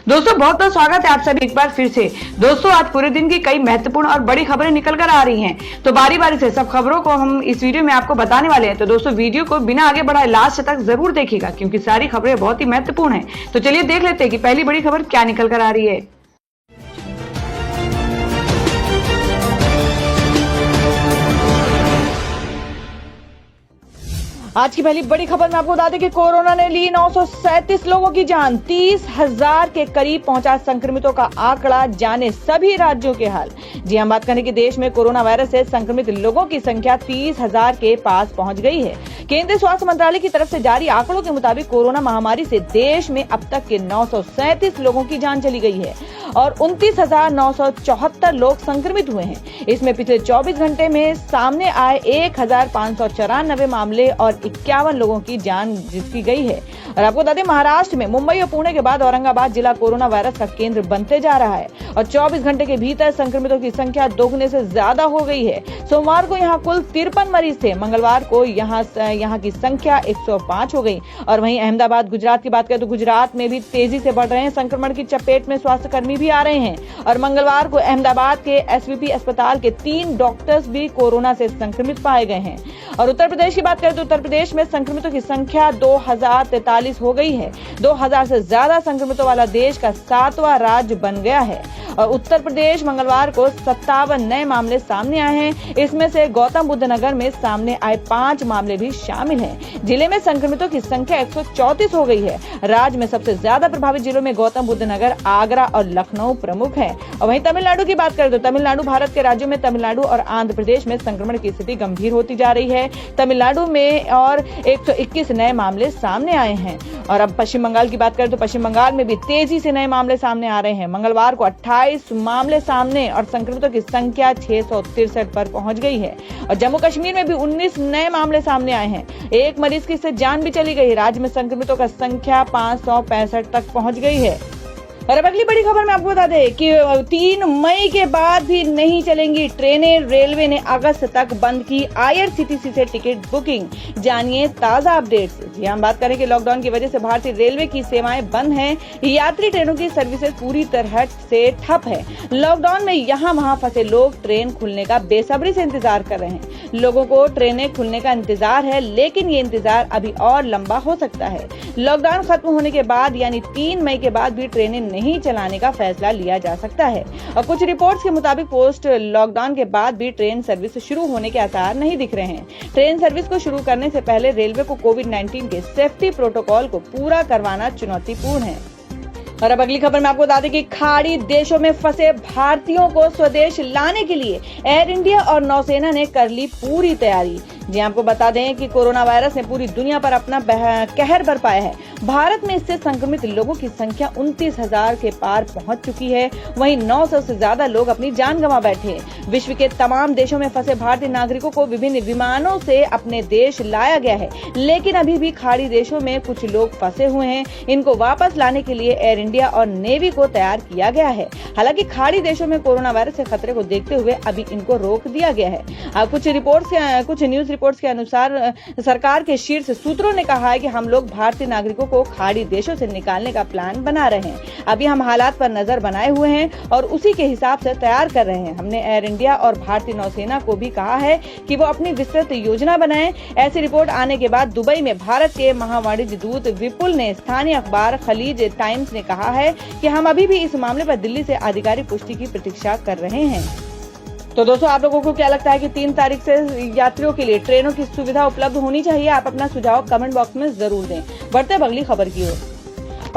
दोस्तों बहुत बहुत स्वागत है आप सभी एक बार फिर से। दोस्तों आज पूरे दिन की कई महत्वपूर्ण और बड़ी खबरें निकल कर आ रही हैं, तो बारी बारी से सब खबरों को हम इस वीडियो में आपको बताने वाले हैं। तो दोस्तों वीडियो को बिना आगे बढ़ाए लास्ट तक जरूर देखिएगा, क्योंकि सारी खबरें बहुत ही महत्वपूर्ण हैं। तो चलिए देख लेते हैं कि पहली बड़ी खबर क्या निकल कर आ रही है। आज की पहली बड़ी खबर में आपको बता दें कि कोरोना ने ली 937 लोगों की जान, 30,000 के करीब पहुंचा संक्रमितों का आंकड़ा, जाने सभी राज्यों के हाल। जी हम बात करें कि देश में कोरोना वायरस से संक्रमित लोगों की संख्या 30,000 के पास पहुंच गई है। केंद्रीय स्वास्थ्य मंत्रालय की तरफ से जारी आंकड़ों के मुताबिक कोरोना महामारी से देश में अब तक के 937 लोगों की जान चली गई है और 29,974 लोग संक्रमित हुए हैं। इसमें पिछले 24 घंटे में सामने आए 1,594 मामले और 51 लोगों की जान जिसकी गई है। और आपको बता दें महाराष्ट्र में मुंबई और पुणे के बाद औरंगाबाद जिला कोरोना वायरस का केंद्र बनते जा रहा है और 24 घंटे के भीतर संक्रमितों की संख्या दोगुने से ज्यादा हो गई है। सोमवार को यहाँ कुल 53 मरीज थे, मंगलवार को यहाँ की संख्या 105 हो गई। और वहीं अहमदाबाद गुजरात की बात करें तो गुजरात में भी तेजी से बढ़ रहे हैं संक्रमण की चपेट में स्वास्थ्य कर्मी भी आ रहे हैं। और मंगलवार को अहमदाबाद के एसवीपी अस्पताल के 3 डॉक्टर्स भी कोरोना से संक्रमित पाए गए हैं। और उत्तर प्रदेश की बात करें तो उत्तर प्रदेश में संक्रमितों की संख्या 2043 हो गई है। 2000 से ज्यादा संक्रमितों वाला देश का 7वां राज्य बन गया है। और उत्तर प्रदेश मंगलवार को 57 नए मामले सामने आए हैं। इसमें से गौतम बुद्ध नगर में सामने आए 5 मामले भी शामिल हैं। जिले में संक्रमितों की संख्या 134 हो गई है। राज्य में सबसे ज्यादा प्रभावित जिलों में गौतम बुद्ध नगर, आगरा और लखनऊ प्रमुख है। और वहीं तमिलनाडु की बात करें तो तमिलनाडु भारत के राज्यों में तमिलनाडु और आंध्र प्रदेश में संक्रमण की स्थिति गंभीर होती जा रही है। तमिलनाडु में और 121 नए मामले सामने आए हैं। और अब पश्चिम बंगाल की बात करें तो पश्चिम बंगाल में भी तेजी से नए मामले सामने आ रहे हैं। मंगलवार को 28 मामले सामने और संक्रमितों की संख्या 663 पर पहुंच गई है। और जम्मू कश्मीर में भी 19 नए मामले सामने आए हैं। एक मरीज की जान भी चली गई। राज्य में संक्रमितों का संख्या 565 तक पहुंच गई है। और अब अगली बड़ी खबर में आपको बता दें कि 3 मई के बाद भी नहीं चलेंगी ट्रेनें। रेलवे ने अगस्त तक बंद की IRCTC से टिकट बुकिंग, जानिए ताजा अपडेट्स। जी हम बात करें कि लॉकडाउन की वजह से भारतीय रेलवे की सेवाएं बंद हैं। यात्री ट्रेनों की सर्विसेज पूरी तरह से ठप है। लॉकडाउन में यहाँ वहाँ फंसे लोग ट्रेन खुलने का बेसब्री से इंतजार कर रहे हैं। लोगों को ट्रेनें खुलने का इंतजार है, लेकिन ये इंतजार अभी और लंबा हो सकता है। लॉकडाउन खत्म होने के बाद यानी 3 मई के बाद भी ट्रेनें नहीं चलाने का फैसला लिया जा सकता है। और कुछ रिपोर्ट्स के मुताबिक पोस्ट लॉकडाउन के बाद भी ट्रेन सर्विस शुरू होने के आसार नहीं दिख रहे हैं। ट्रेन सर्विस को शुरू करने से पहले रेलवे को कोविड-19 के सेफ्टी प्रोटोकॉल को पूरा करवाना चुनौतीपूर्ण है। और अब अगली खबर में आपको बता दें कि खाड़ी देशों में फंसे भारतीयों को स्वदेश लाने के लिए एयर इंडिया और नौसेना ने कर ली पूरी तैयारी। जी आपको बता दें कि कोरोना वायरस ने पूरी दुनिया पर अपना कहर बरपाया है। भारत में इससे संक्रमित लोगों की संख्या 29,000 के पार पहुंच चुकी है। वहीं 900 से ज्यादा लोग अपनी जान गंवा बैठे हैं। विश्व के तमाम देशों में फंसे भारतीय नागरिकों को विभिन्न विमानों से अपने देश लाया गया है, लेकिन अभी भी खाड़ी देशों में कुछ लोग फंसे हुए हैं। इनको वापस लाने के लिए एयर इंडिया और नेवी को तैयार किया गया है। हालांकि खाड़ी देशों में कोरोना वायरस के खतरे को देखते हुए अभी इनको रोक दिया गया है। कुछ न्यूज रिपोर्ट्स के अनुसार सरकार के शीर्ष सूत्रों ने कहा है कि हम लोग भारतीय नागरिकों को खाड़ी देशों से निकालने का प्लान बना रहे हैं। अभी हम हालात पर नजर बनाए हुए हैं और उसी के हिसाब से तैयार कर रहे हैं। हमने एयर इंडिया और भारतीय नौसेना को भी कहा है कि वो अपनी विस्तृत योजना बनाएं। ऐसी रिपोर्ट आने के बाद दुबई में भारत के महावाणिज्य दूत विपुल ने स्थानीय अखबार खलीज टाइम्स ने कहा है कि हम अभी भी इस मामले पर दिल्ली से आधिकारिक पुष्टि की प्रतीक्षा कर रहे हैं। तो दोस्तों आप लोगों को क्या लगता है कि 3 तारीख से यात्रियों के लिए ट्रेनों की सुविधा उपलब्ध होनी चाहिए? आप अपना सुझाव कमेंट बॉक्स में जरूर दें। बढ़ते हैं अगली खबर की ओर।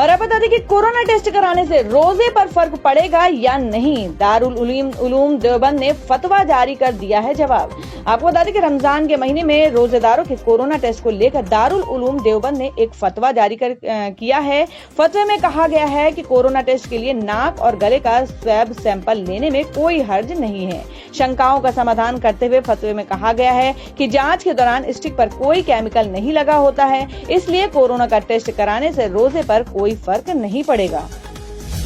और अब बता दें कि कोरोना टेस्ट कराने से रोजे पर फर्क पड़ेगा या नहीं। दारुल उलूम देवबंद ने फतवा जारी कर दिया है जवाब। आपको बता दें कि रमजान के महीने में रोजेदारों के कोरोना टेस्ट को लेकर दारुल उलूम देवबंद ने एक फतवा जारी किया है। फतवे में कहा गया है कि कोरोना टेस्ट के लिए नाक और गले का स्वैब सैंपल लेने में कोई हर्ज नहीं है। शंकाओं का समाधान करते हुए फतवे में कहा गया है कि जांच के दौरान स्टिक पर कोई केमिकल नहीं लगा होता है, इसलिए कोरोना का टेस्ट कराने से रोजे पर कोई फर्क नहीं पड़ेगा।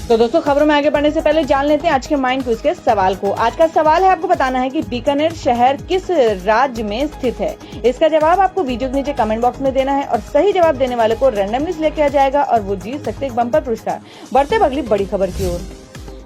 तो दोस्तों, खबरों में आगे बढ़ने से पहले जान लेते हैं आज के माइंड क्विज के सवाल को। आज का सवाल है, आपको बताना है कि बीकानेर शहर किस राज्य में स्थित है। इसका जवाब आपको वीडियो के नीचे कमेंट बॉक्स में देना है और सही जवाब देने वाले को रैंडमली सिलेक्ट किया जाएगा और वो जीत सकते एक बम्पर पुरस्कार। बढ़ते अगली बड़ी खबर की ओर।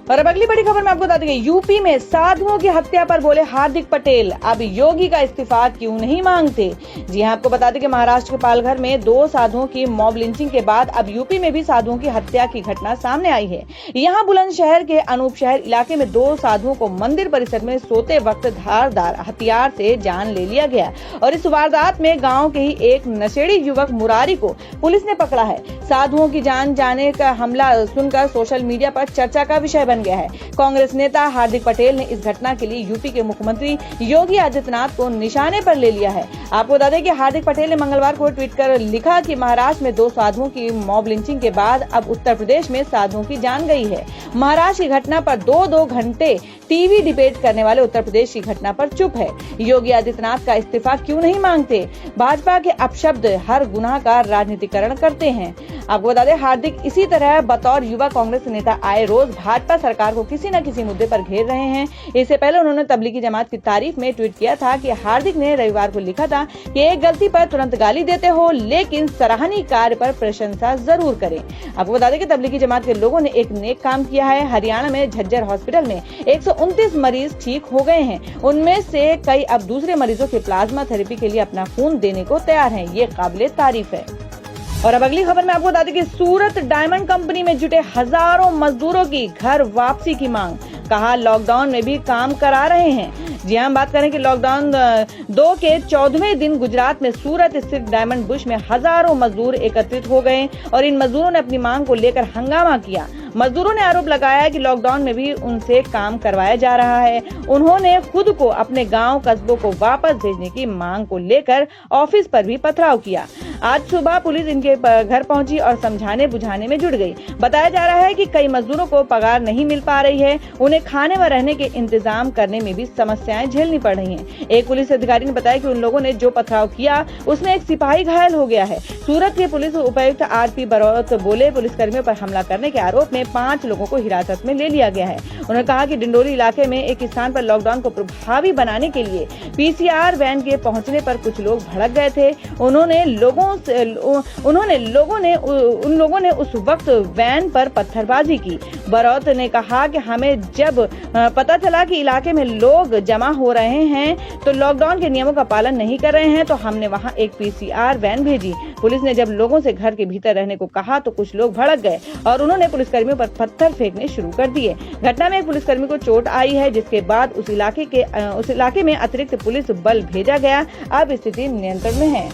और अब अगली बड़ी खबर में आपको बता देंगे, यूपी में साधुओं की हत्या पर बोले हार्दिक पटेल, अब योगी का इस्तीफा क्यों नहीं मांगते। जी हां, आपको बता दें कि महाराष्ट्र के पालघर में 2 साधुओं की मॉब लिंचिंग के बाद अब यूपी में भी साधुओं की हत्या की घटना सामने आई है। यहां बुलंदशहर के अनूप शहर इलाके में 2 साधुओं को मंदिर परिसर में सोते वक्त धारदार हथियार से जान ले लिया गया और इस वारदात में गाँव के ही एक नशेड़ी युवक मुरारी को पुलिस ने पकड़ा है। साधुओं की जान जाने का हमला सुनकर सोशल मीडिया पर चर्चा का विषय बन गया है। कांग्रेस नेता हार्दिक पटेल ने इस घटना के लिए यूपी के मुख्यमंत्री योगी आदित्यनाथ को निशाने पर ले लिया है। आपको बता दें कि हार्दिक पटेल ने मंगलवार को ट्वीट कर लिखा कि महाराष्ट्र में 2 साधुओं की मॉब लिंचिंग के बाद अब उत्तर प्रदेश में साधुओं की जान गई है। महाराष्ट्र की घटना पर 2-2 घंटे टीवी डिबेट करने वाले उत्तर प्रदेश की घटना पर चुप है। योगी आदित्यनाथ का इस्तीफा क्यों नहीं मांगते। भाजपा के अपशब्द हर गुनाह का राजनीतिकरण करते हैं। आपको बता दें, हार्दिक इसी तरह बतौर युवा कांग्रेस नेता आए रोज भाजपा सरकार को किसी न किसी मुद्दे पर घेर रहे हैं। इससे पहले उन्होंने तबलीगी जमात की तारीफ में ट्वीट किया था कि हार्दिक ने रविवार को लिखा था कि एक गलती पर तुरंत गाली देते हो लेकिन सराहनीय कार्य पर प्रशंसा जरूर करें। आपको बता दें कि तबलीगी जमात के लोगों ने एक नेक काम किया है। हरियाणा में झज्जर हॉस्पिटल में 129 मरीज ठीक हो गए हैं। उनमें से कई अब दूसरे मरीजों के प्लाज्मा थेरेपी के लिए अपना खून देने को तैयार हैं। ये काबिले तारीफ है। और अब अगली खबर में आपको बता दें कि सूरत डायमंड कंपनी में जुटे हजारों मजदूरों की घर वापसी की मांग। कहा, लॉकडाउन में भी काम करा रहे हैं। जी हम बात करें कि लॉकडाउन 2 के 14वें दिन गुजरात में सूरत स्थित डायमंड बुश में हजारों मजदूर एकत्रित हो गए और इन मजदूरों ने अपनी मांग को लेकर हंगामा किया। मजदूरों ने आरोप लगाया कि लॉकडाउन में भी उनसे काम करवाया जा रहा है। उन्होंने खुद को अपने गांव कस्बों को वापस भेजने की मांग को लेकर ऑफिस पर भी पथराव किया। आज सुबह पुलिस इनके घर पहुंची और समझाने बुझाने में जुट गई। बताया जा रहा है कि कई मजदूरों को पगार नहीं मिल पा रही है। उन्हें खाने व रहने के इंतजाम करने में भी समस्याएं झेलनी पड़ रही हैं। एक पुलिस अधिकारी ने बताया कि उन लोगों ने जो पथराव किया उसमें एक सिपाही घायल हो गया है। सूरत के पुलिस उपायुक्त आरपी बरौत बोले, पुलिसकर्मियों पर हमला करने के आरोप में 5 लोगों को हिरासत में ले लिया गया है। उन्होंने कहा कि डिंडोरी इलाके में एक स्थान पर लॉकडाउन को प्रभावी बनाने के लिए पीसीआर वैन के पहुंचने पर कुछ लोग भड़क गए थे। उन लोगों ने उस वक्त वैन पर पत्थरबाजी की। बरौत ने कहा कि हमें जब पता चला कि इलाके में लोग जमा हो रहे हैं तो लॉकडाउन के नियमों का पालन नहीं कर रहे हैं तो हमने वहां एक पीसीआर वैन भेजी। पुलिस ने जब लोगों से घर के भीतर रहने को कहा तो कुछ लोग भड़क गए और उन्होंने पुलिसकर्मियों पर पत्थर फेंकने शुरू कर दिए। घटना में एक पुलिसकर्मी को चोट आई है, जिसके बाद उस इलाके में अतिरिक्त पुलिस बल भेजा गया। अब स्थिति नियंत्रण में है।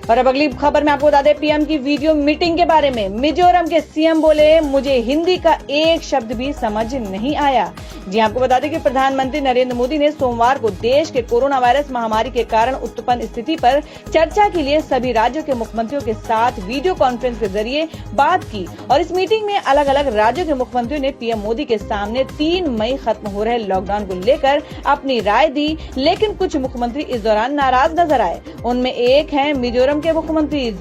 और अब अगली खबर में आपको बता दें पीएम की वीडियो मीटिंग के बारे में। मिजोरम के सीएम बोले, मुझे हिंदी का एक शब्द भी समझ नहीं आया। जी आपको बता दें कि प्रधानमंत्री नरेंद्र मोदी ने सोमवार को देश के कोरोना वायरस महामारी के कारण उत्पन्न स्थिति पर चर्चा के लिए सभी राज्यों के मुख्यमंत्रियों के साथ वीडियो कॉन्फ्रेंस के जरिए बात की और इस मीटिंग में अलग अलग राज्यों के मुख्यमंत्रियों ने पीएम मोदी के सामने 3 मई खत्म हो रहे लॉकडाउन को लेकर अपनी राय दी। लेकिन कुछ मुख्यमंत्री इस दौरान नाराज नजर आए। उनमें एक है मिजोरम के मुख्यमंत्री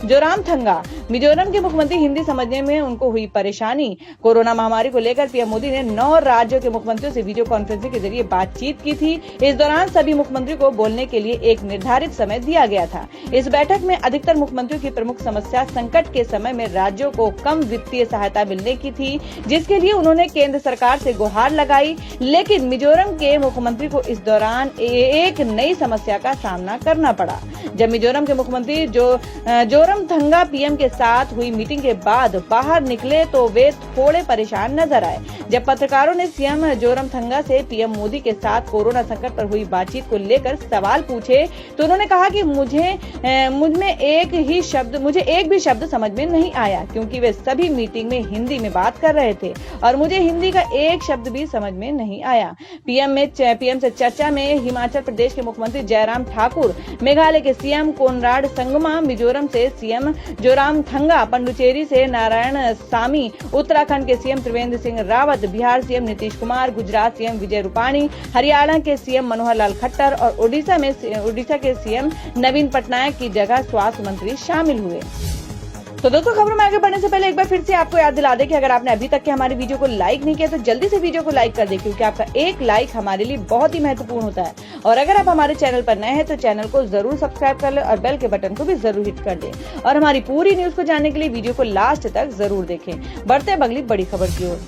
जोरामथंगा। मिजोरम के मुख्यमंत्री हिंदी समझने में उनको हुई परेशानी। कोरोना महामारी को लेकर पीएम मोदी ने 9 राज्यों के मुख्यमंत्रियों से वीडियो कॉन्फ्रेंसिंग के जरिए बातचीत की थी। इस दौरान सभी मुख्यमंत्री को बोलने के लिए एक निर्धारित समय दिया गया था। इस बैठक में अधिकतर मुख्यमंत्रियों की प्रमुख समस्या संकट के समय में राज्यों को कम वित्तीय सहायता मिलने की थी, जिसके लिए उन्होंने केंद्र सरकार से गुहार लगाई। लेकिन मिजोरम के मुख्यमंत्री को इस दौरान एक नई समस्या का सामना करना पड़ा। जब मिजोरम के मुख्यमंत्री जोरामथंगा पीएम के साथ हुई मीटिंग के बाद बाहर निकले तो वे थोड़े परेशान नजर आए। जब पत्रकारों ने सीएम जोरामथंगा से पीएम मोदी के साथ कोरोना संकट पर हुई बातचीत को लेकर सवाल पूछे तो उन्होंने कहा कि मुझे एक भी शब्द समझ में नहीं आया, क्योंकि वे सभी मीटिंग में हिंदी में बात कर रहे थे और मुझे हिंदी का एक शब्द भी समझ में नहीं आया। पीएम से चर्चा में हिमाचल प्रदेश के मुख्यमंत्री जयराम ठाकुर, मेघालय के सीएम कोनराड संगमा, मिजोरम से सीएम जोरामथंगा, पुडुचेरी से नारायणसामी, उत्तराखंड के CM Trivendra Singh Rawat, Bihar CM Nitish Kumar, Gujarat CM Vijay Rupani, Haryana के सीएम मनोहर लाल खट्टर और ओडिशा के सीएम नवीन पटनायक की जगह स्वास्थ्य मंत्री शामिल हुए। तो दोस्तों, खबरों में आगे बढ़ने से पहले एक बार फिर से आपको याद दिला दें कि अगर आपने अभी तक के हमारी वीडियो को लाइक नहीं किया तो जल्दी से वीडियो को लाइक कर दें, क्योंकि आपका एक लाइक हमारे लिए बहुत ही महत्वपूर्ण होता है। और अगर आप हमारे चैनल पर नए हैं तो चैनल को जरूर सब्सक्राइब कर लें और बेल के बटन को भी जरूर हिट कर दें। और हमारी पूरी न्यूज को जानने के लिए वीडियो को लास्ट तक जरूर देखें। बढ़ते हैं अगली बड़ी खबर की ओर।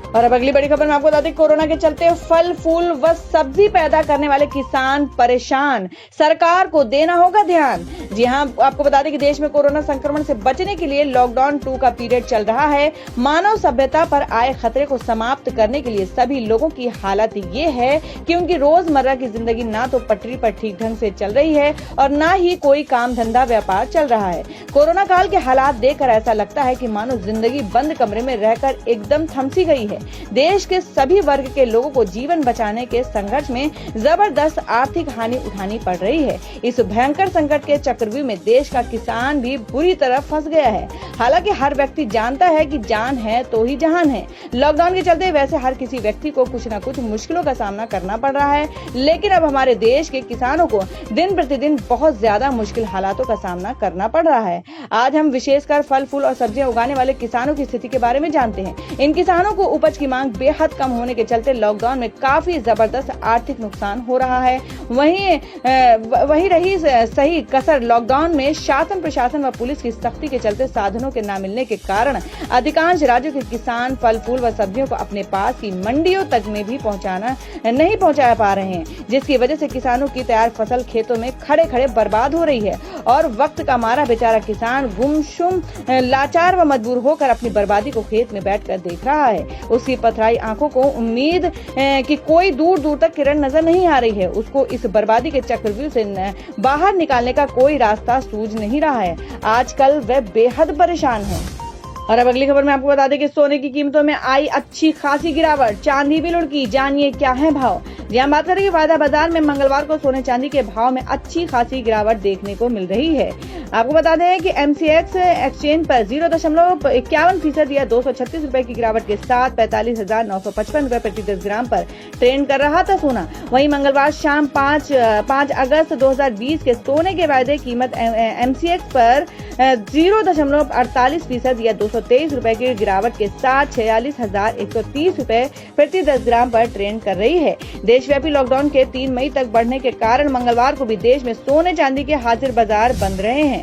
और अब अगली बड़ी खबर में आपको बता दें, कोरोना के चलते फल फूल व सब्जी पैदा करने वाले किसान परेशान, सरकार को देना होगा ध्यान। जी हां, आपको बता दें कि देश में कोरोना संक्रमण से बचने के लिए लॉकडाउन 2 का पीरियड चल रहा है। मानव सभ्यता पर आए खतरे को समाप्त करने के लिए सभी लोगों की हालत ये है कि उनकी रोजमर्रा की जिंदगी ना तो पटरी पर ठीक ढंग से चल रही है और ना ही कोई काम धंधा व्यापार चल रहा है। कोरोना काल के हालात देखकर ऐसा लगता है कि मानो जिंदगी बंद कमरे में रहकर एकदम थमसी गई है। देश के सभी वर्ग के लोगों को जीवन बचाने के संघर्ष में जबरदस्त आर्थिक हानि उठानी पड़ रही है। इस भयंकर संकट के चक्रव्यूह में देश का किसान भी बुरी तरह फंस गया है। हालांकि हर व्यक्ति जानता है कि जान है तो ही जहान है। लॉकडाउन के चलते वैसे हर किसी व्यक्ति को कुछ न कुछ मुश्किलों का सामना करना पड़ रहा है, लेकिन अब हमारे देश के किसानों को दिन प्रतिदिन बहुत ज्यादा मुश्किल हालातों का सामना करना पड़ रहा है। आज हम विशेषकर फल फूल और सब्जियां उगाने वाले किसानों की स्थिति के बारे में जानते हैं। इन किसानों को उपज की मांग बेहद कम होने के चलते लॉकडाउन में काफी जबरदस्त आर्थिक नुकसान हो रहा है। वहीं रही सही कसर लॉकडाउन में शासन प्रशासन व पुलिस की सख्ती के चलते साधनों के न मिलने के कारण अधिकांश राज्यों के किसान फल फूल व सब्जियों को अपने पास की मंडियों तक में भी नहीं पहुंचा पा रहे हैं, जिसकी वजह से किसानों की तैयार फसल खेतों में खड़े खड़े बर्बाद हो रही है और वक्त का मारा बेचारा किसान गुमसुम लाचार व मजबूर होकर अपनी बर्बादी को खेत में बैठकर देख रहा है। उसकी पथराई आंखों को उम्मीद कि कोई दूर दूर तक किरण नजर नहीं आ रही है। उसको इस बर्बादी के चक्रव्यूह से बाहर निकालने का कोई रास्ता सूझ नहीं रहा है। आजकल वह बेहद परेशान है। और अब अगली खबर में आपको बता दें कि सोने की कीमतों में आई अच्छी खासी गिरावट, चांदी भी लुढ़की। जानिए क्या है भाव। जी हम बात करें कि वायदा बाजार में मंगलवार को सोने चांदी के भाव में अच्छी खासी गिरावट देखने को मिल रही है। आपको बता दें कि MCX एक्सचेंज पर 0.51% या 236 रुपए की गिरावट के साथ 45,955 रुपए प्रति 10 ग्राम पर ट्रेंड कर रहा था सोना। वहीं मंगलवार शाम 5 अगस्त 2020 के सोने के वायदे कीमत MCX पर 0.48% या 223 रुपए की गिरावट के साथ 46,130 रुपए प्रति 10 ग्राम पर ट्रेंड कर रही है। देशव्यापी लॉकडाउन के 3 मई तक बढ़ने के कारण मंगलवार को भी देश में सोने चांदी के हाजिर बाजार बंद रहे हैं।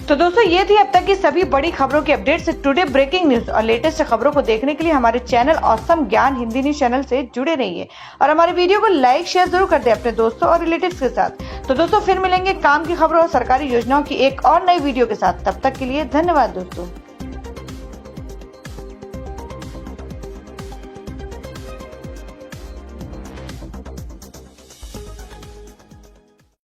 तो दोस्तों, ये थी अब तक की सभी बड़ी खबरों की अपडेट्स, टुडे ब्रेकिंग न्यूज और लेटेस्ट खबरों को देखने के लिए हमारे चैनल ऑसम ज्ञान हिंदी न्यूज चैनल से जुड़े रहिए और हमारे वीडियो को लाइक शेयर जरूर कर दें अपने दोस्तों और रिलेटिव्स के साथ। तो दोस्तों, फिर मिलेंगे काम की खबरों और सरकारी योजनाओं की एक और नई वीडियो के साथ। तब तक के लिए धन्यवाद दोस्तों।